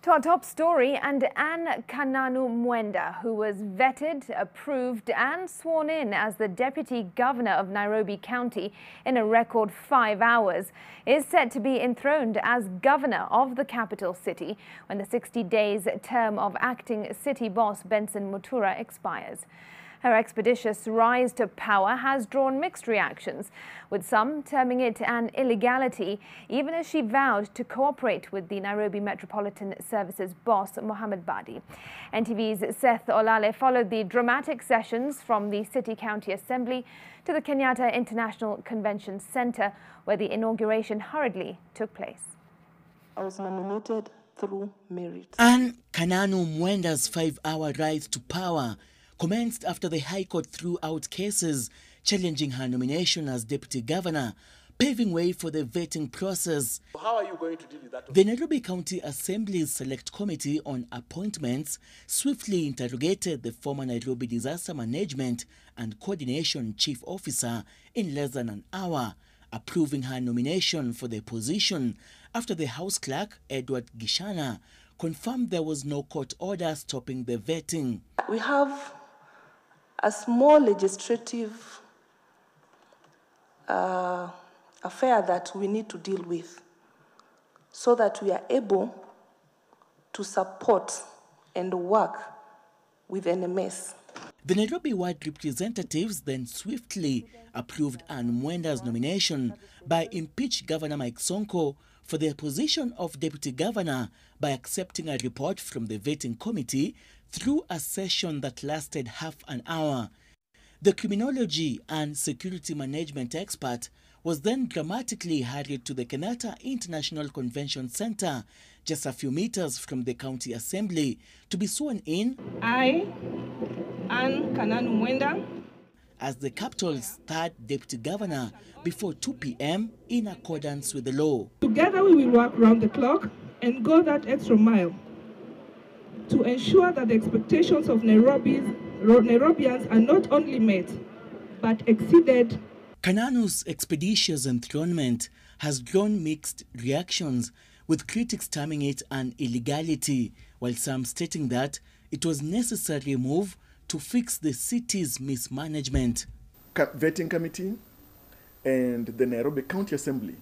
To our top story, and Kananu Mwenda, who was vetted, approved and sworn in as the Deputy Governor of Nairobi County in a record 5 hours, is set to be enthroned as Governor of the capital city when the 60 days term of acting city boss Benson Mutura expires. Her expeditious rise to power has drawn mixed reactions, with some terming it an illegality, even as she vowed to cooperate with the Nairobi Metropolitan Services boss, Mohammed Badi. NTV's Seth Olale followed the dramatic sessions from the City County Assembly to the Kenyatta International Convention Centre, where the inauguration hurriedly took place. I was nominated through merit. And Kananu Mwenda's 5-hour rise to power commenced after the High Court threw out cases challenging her nomination as Deputy Governor, paving way for the vetting process. How are you going to deal with that? The Nairobi County Assembly's Select Committee on Appointments swiftly interrogated the former Nairobi Disaster Management and Coordination Chief Officer in less than an hour, approving her nomination for the position after the House Clerk, Edward Gishana, confirmed there was no court order stopping the vetting. We have a small legislative affair that we need to deal with so that we are able to support and work with NMS. The Nairobi ward representatives then swiftly approved Ann Mwenda's nomination by impeached Governor Mike Sonko for the position of Deputy Governor by accepting a report from the vetting committee through a session that lasted half an hour. The criminology and security management expert was then dramatically hurried to the Kenyatta International Convention Centre, just a few meters from the county assembly, to be sworn in I, Kananu Mwenda, as the capital's third deputy governor before 2 p.m. in accordance with the law. Together we will work round the clock and go that extra mile to ensure that the expectations of Nairobians are not only met, but exceeded. Kananu's expeditious enthronement has drawn mixed reactions, with critics terming it an illegality, while some stating that it was a necessary move to fix the city's mismanagement. Vetting committee and the Nairobi County Assembly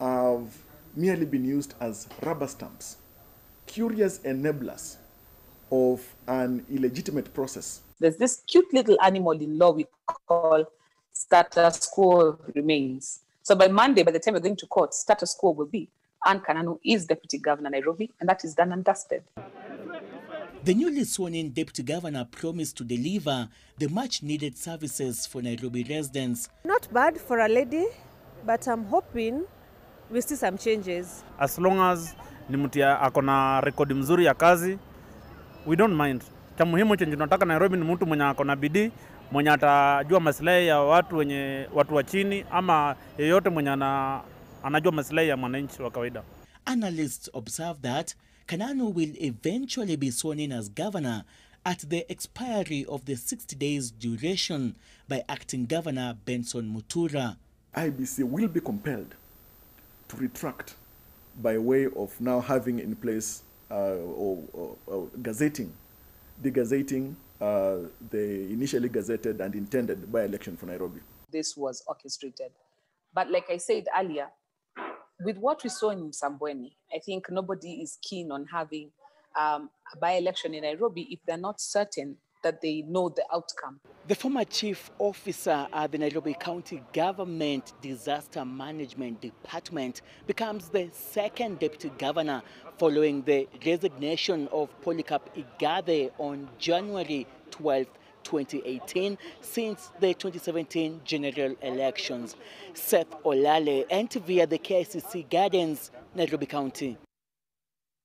have merely been used as rubber stamps, curious enablers of an illegitimate process. There's this cute little animal in law we call status quo remains. So by Monday, by the time we're going to court, status quo will be Ann Kananu is Deputy Governor Nairobi, and that is done and dusted. The newly sworn-in Deputy Governor promised to deliver the much-needed services for Nairobi residents. Not bad for a lady, but I'm hoping we see some changes. As long as ni mtu akona rekodi mzuri ya kazi, we don't mind. Cha muhimu chenye tunataka Nairobi ni mtu mwenye akona bidii, mwenye atajua maslahi ya watu wa chini, ama yeyote mwenye anajua maslahi ya mwananchi wa kawaida. Analysts observe that Kananu will eventually be sworn in as governor at the expiry of the 60 days duration by acting Governor Benson Mutura. IBC will be compelled to retract by way of now having in place degazetting the initially gazetted and intended by-election for Nairobi. This was orchestrated. But like I said earlier, with what we saw in Msambweni, I think nobody is keen on having a by-election in Nairobi if they're not certain that they know the outcome. The former chief officer at the Nairobi County Government Disaster Management Department becomes the second deputy governor following the resignation of Polycarp Igathe on January 12, 2018, since the 2017 general elections. Seth Olale, NTV at the KICC Gardens, Nairobi County.